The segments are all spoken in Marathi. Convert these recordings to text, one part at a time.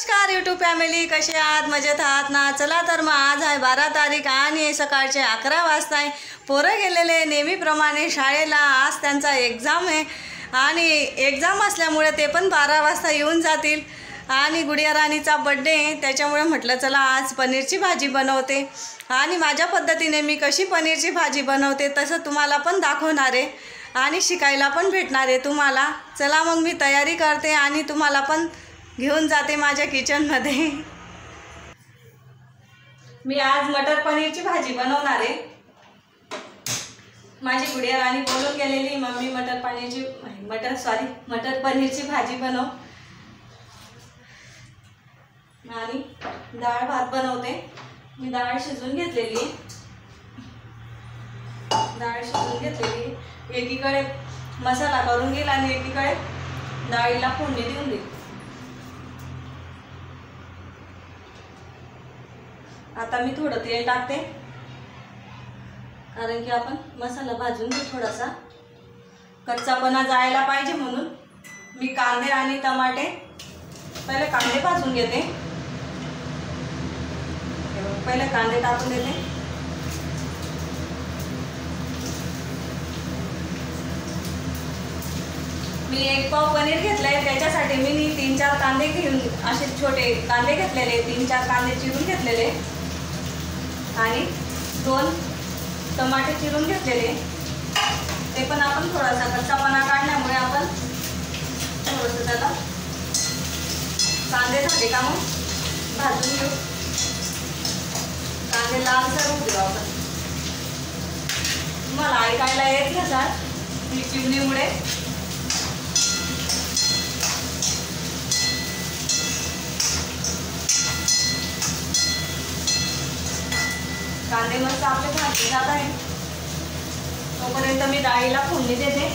नमस्कार यूट्यूब फॅमिली, कसे आहात? मजेत आहात ना? चला तर मग आज आहे 12 तारीख आणि सकाळचे 11 वाजता आहे. पोरं गेलेले नेहमीप्रमाणे शाळेला. आज त्यांचा एक्झाम आहे आणि एक्झाम असल्यामुळे ते पण 12 वाजता येऊन जातील. आणि गुडिया राणीचा बड्डे आहे, त्याच्यामुळे म्हटलं चला आज पनीरची भाजी बनवते. आणि माझ्या पद्धतीने मी कशी पनीरची भाजी बनवते तसं तुम्हाला पण दाखवणार आहे आणि शिकायला पण भेटणार आहे तुम्हाला. चला मग मी तयारी करते आणि तुम्हाला पण घेऊन जाते माझ्या किचनमध्ये. मी आज मटर पनीरची भाजी बनवणार आहे. माझी गुडिया राणी बोलून गेलेली, मम्मी मटर पनीरची भाजी बनव. आणि डाळ भात बनवते. मी डाळ शिजवून घेतलेली. एकीकडे मसाला करून घेईल आणि एकीकडे डाळीला फोडणी देऊन देईल. आता मी थोडं तेल टाकते, कारण की आपण मसाला भाजून घेऊ. थोडासा कच्चापणा जायला पाहिजे म्हणून मी कांदे आणि टमाटे पहिले कांदे भाजून घेते. पहिले कांदे टाकून देते. मी 1 पाव पनीर घेतलंय, त्याच्यासाठी मी 3-4 कांदे घेऊन असे छोटे कांदे घेतलेले, 3-4 कांदे चिरून घेतलेले आणि 2 टमाटे चिरून घेतलेले. ते पण आपण थोडासा कच्चापणा काढल्यामुळे आपण थोडंसं त्याला कांदे झाले का मग भाजून घेऊ. कांदे लालसर होऊ देऊ आपण. मला ऐकायला येत नसाल ही चिमणीमुळे. कांदे मस्त आपले भाजले जात आहे, तोपर्यंत मी डाळीला फोडणी देते.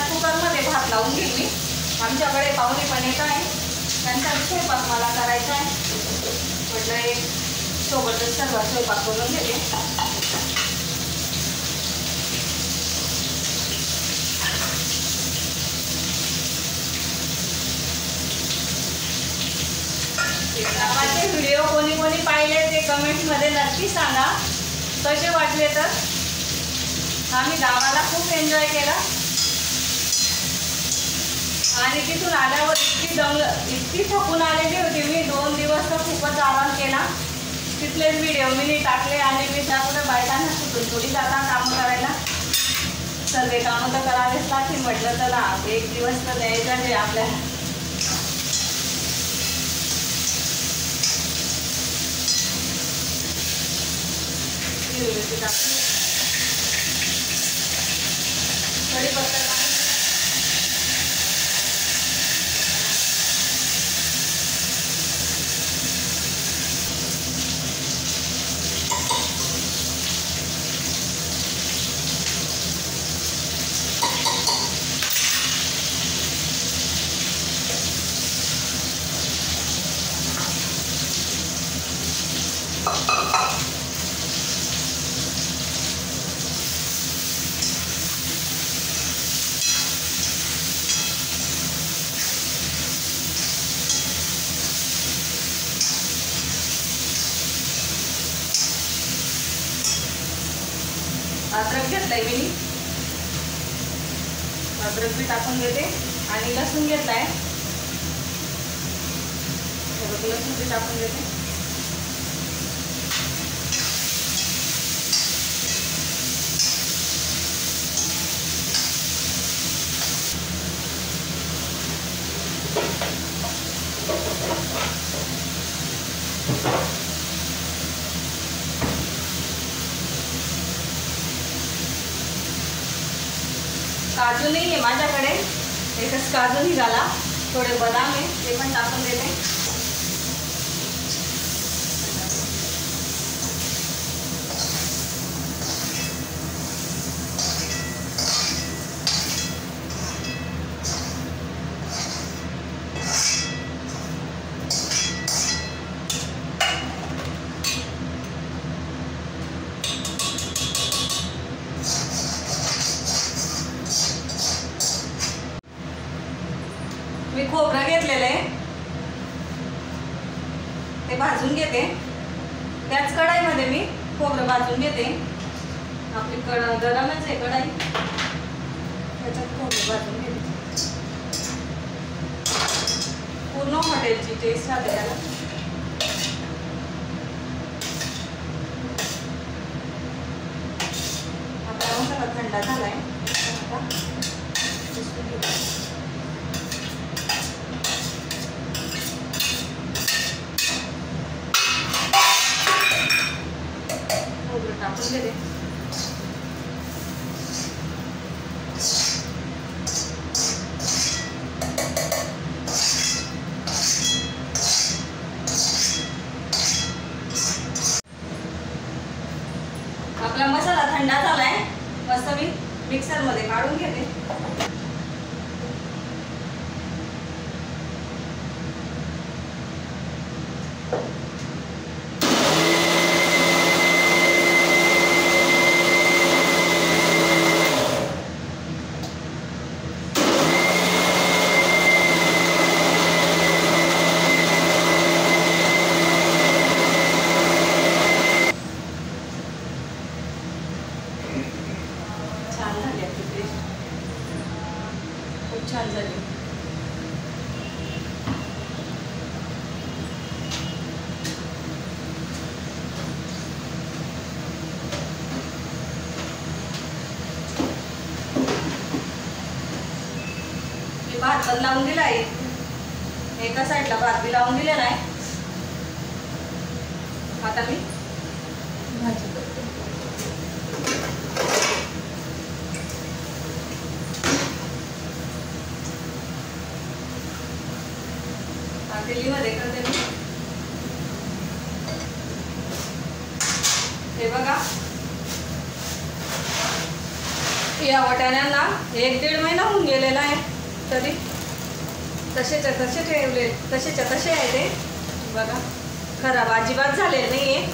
कुकरमध्ये भात लावून घेईल मी. आमच्याकडे पाहुणे पण येत आहे, त्यांचा स्वयंपाक मला करायचा आहे. म्हटलं एक सोबतच सर्व स्वयंपाक करून घेते. गावाचे व्हिडिओ कोणी कोणी पाहिले ते कमेंट्समध्ये नक्की सांगा कसे वाटले. तर आम्ही गावाला खूप एन्जॉय केला आणि तिथून आल्यावर इतकी थकून आलेली होती मी. 2 दिवस तर खूपच आराम केला. तिथलेच व्हिडिओ मी टाकले आणि मी त्यामुळे बायकांना सुटून थोडी जातात कामं करायला. सर्व कामं तर करावेच लागतील. म्हटलं चला 1 दिवस तर द्यायचं आहे आपल्याला. कढीपत्ता अद्रक घेतलाय मी. अद्रक बी टाकून देते आणि लसूण घेतलाय, लसूण बी टाकून देते. काजू नाही आहे माझ्याकडे, एकच काजू निघाला. थोडे बदाम आहे ते पण टाकून देते. भाजून घेते. त्याच कढाईमध्ये मी खोबरं भाजून घेते. आपली गरमच आहे कढाई, त्याच्यात खोबरं भाजून घेते. पूर्ण हॉटेलची टेस्ट राहते त्याला. आपला मसाला थंड झालाय. खोबरं टाकून घेते. आपला मसाला थंड झालाय. मस्त मी मिक्सर मध्ये काढून घेते. खूप छान झाली. मी भात पण लावून दिला आहे. एका साईडला भात बी लावून दिलेला आहे. आता मी भाजी करते. तेलीमध्ये करते मी. हे बघा, या वाटाण्यांना 1-1.5 महिना होऊन गेलेला आहे, तरी तसेच्या तसे ठेवले, तसेच्या तसे आहे ते. बघा, खराब अजिबात झालेले नाही आहे.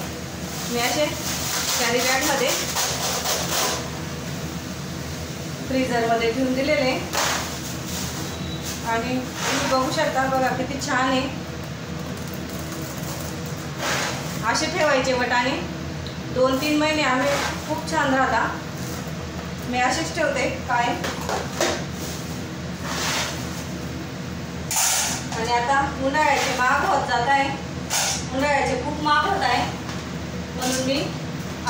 मी असे कॅरी बॅगमध्ये फ्रीझरमध्ये ठेवून दिलेले. आणि तुम्ही बघू शकता, बघा किती छान आहे. असे ठेवायचे वाटाणे 2-3 महिने आम्ही, खूप छान राहता. मी असेच ठेवते काय. आणि आता उन्हाळ्याचे महाग होत जात आहे. उन्हाळ्याचे खूप महाग होत आहे, म्हणून मी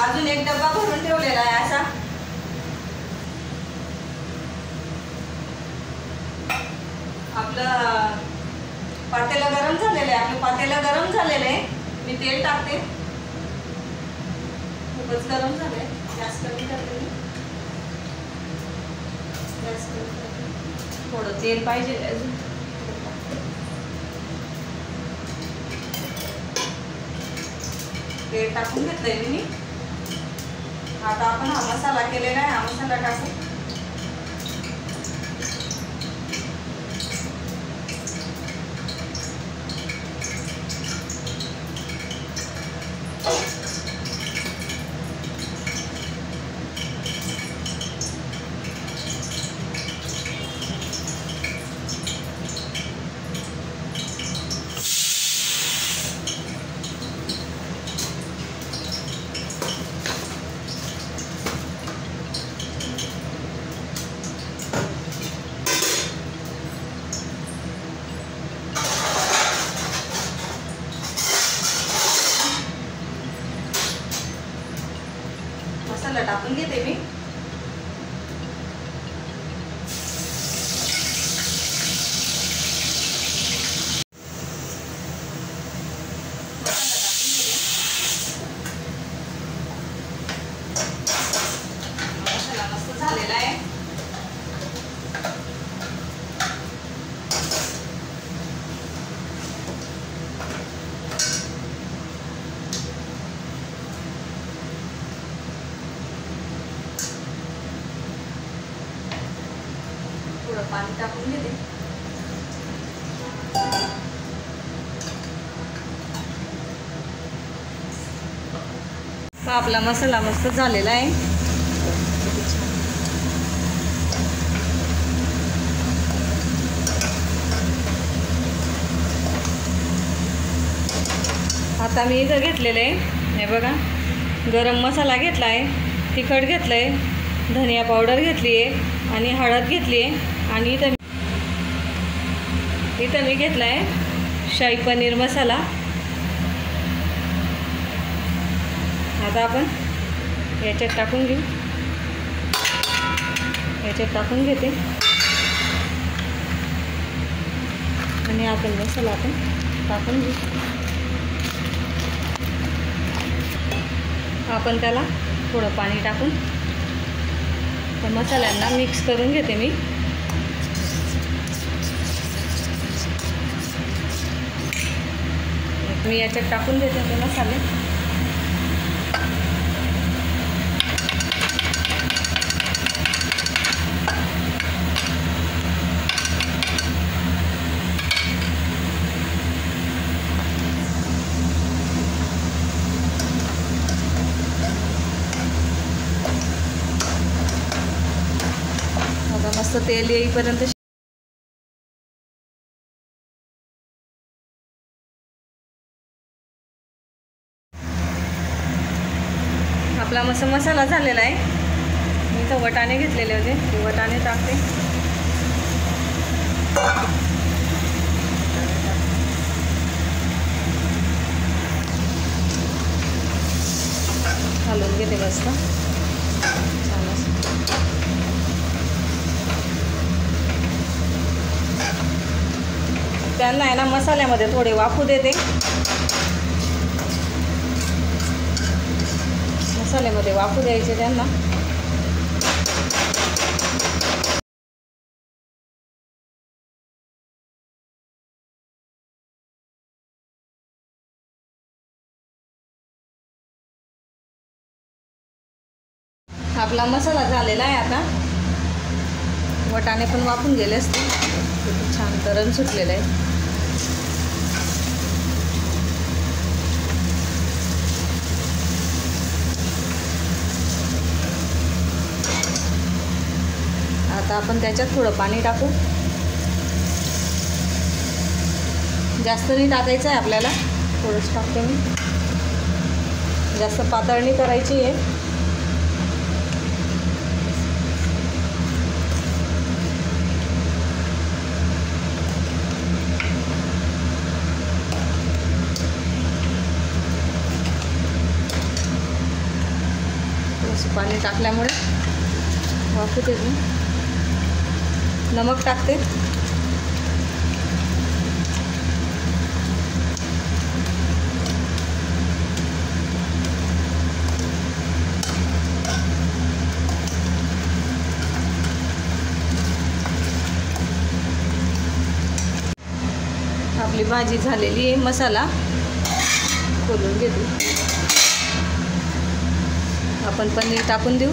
अजून एक डब्बा भरून ठेवलेला आहे असा. आपलं पातेलं गरम झालेलं आहे. आपलं पातेलं गरम झालेलं आहे. मी तेल टाकते. खूपच गरम झालंय. गॅस कमी करते मी. गॅस कमी करते. थोडं तेल पाहिजे अजून. तेल टाकून घेतलंय मी. आता आपण हा मसाला केलेला आहे. हा मसाला टाकू. मसाला टाकून घेते मी. मसाला मस्त झालेला आहे. थोडं पाणी टाकून घेते. आपला मसाला मस्त झालेला आहे. आता मी इथं घेतलेलं आहे, हे बघा, गरम मसाला घेतला आहे, तिखट घेतलं आहे, धनिया पावडर घेतली आहे आणि हळद घेतली आहे आणि इथं मी घेतला आहे शाही पनीर मसाला. आता आपण याच्यात टाकून घेऊ, याच्यात टाकून घेते आणि आपण मसाला आपण टाकून घेऊ. आपण त्याला थोडं पाणी टाकून त्या मसाल्यांना मिक्स करून घेते मी याच्यात टाकून देते ते मसाले. आता मस्त तेल येईपर्यंत आपला मसाला झालेला आहे. मी तर वटाणे घेतलेले होते, ते वटाणे टाकते. घालून घेते मस्त छान असं. त्यांना आहे ना मसाल्यामध्ये थोडे वाफू देते, मसाल्यामध्ये वाफू द्यायचे त्यांना. आपला मसाला झालेला आहे. आता वटाणे पण वाफून गेले असते, खूप छान तरण सुटलेलं आहे. आता आपण त्याच्यात थोडं पाणी टाकू. जास्त नाही टाकायचं आहे आपल्याला, थोडंच टाकते मी. जास्त पातळ नाही करायची आहे. थोडंसं पाणी टाकल्यामुळे वाफू देते. नमक टाकते. आपली भाजी झालेली आहे. मसाला खोलून घेते. आपण पनीर टाकून देऊ.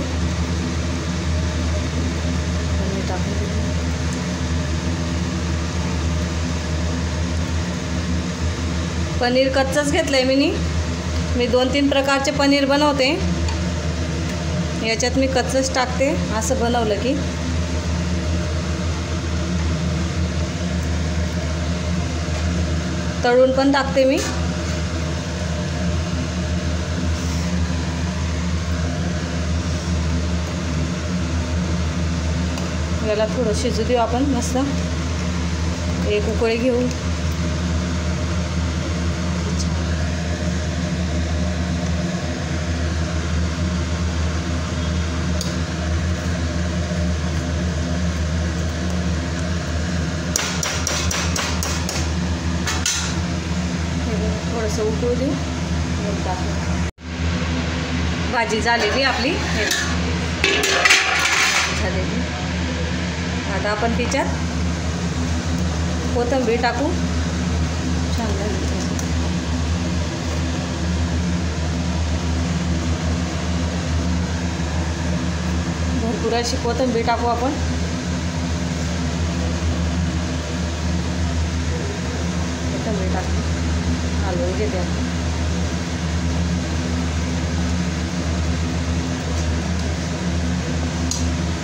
पनीर टाकून देऊ. पनीर कच्चंच घेतलं आहे मी 2-3 प्रकारचे पनीर बनवते. याच्यात मी कच्चंच टाकते. असं बनवलं की तळून पण टाकते मी. याला थोडं शिजू देऊ आपण मस्त. एक उकळी घेऊ. थोडंसं उकळू देऊ. भाजी झालेली आपली झालेली. आता आपण तिच्यात कोथिंबीर टाकू. छान लागेल. भरपूर अशी कोथिंबीर टाकू आपण. कोथिंबीर टाकू. हलवून घेते आपण.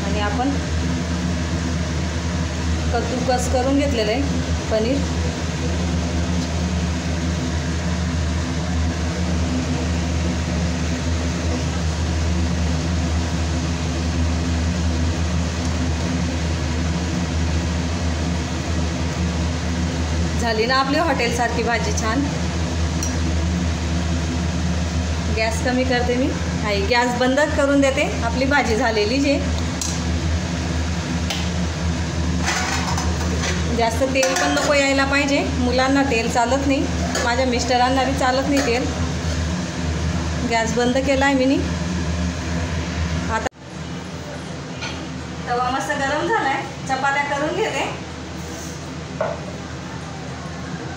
आणि आपण कद्दूकस करून घेतलेलं आहे पनीर. झाली ना आपली हॉटेलसारखी भाजी छान. गॅस कमी करते मी. हाय गॅस बंद करून देते. आपली भाजी झालेली जे. जास्त तेल पण नको यायला पाहिजे. मुलांना तेल चालत नाही, माझ्या मिस्टरांना बी चालत नाही तेल. गॅस बंद केला आहे मी. आता तवा मस्त गरम झाला आहे. चपात्या करून घेते.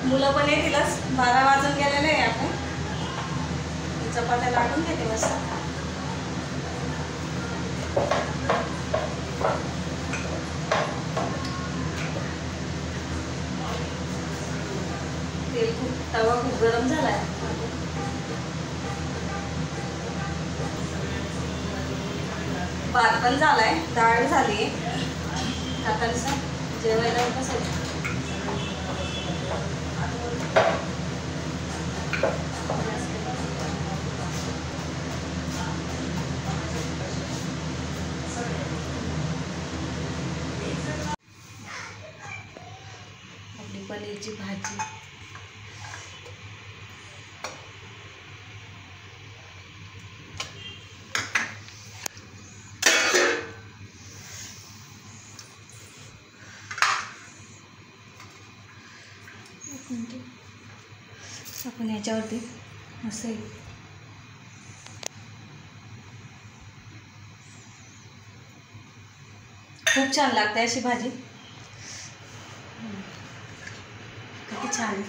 मुलं पण येतीलच. 12 वाजून गेलेले आहे. आपण चपात्या लाटून घेते मस्त. तवा खूप गरम झाला आहे. भात पण झालाय, डाळ झाली. आता कसं जेवायला कसं आपली पनीरची भाजी. आपण याच्यावरती असं खूप छान लागते अशी भाजी. किती छान.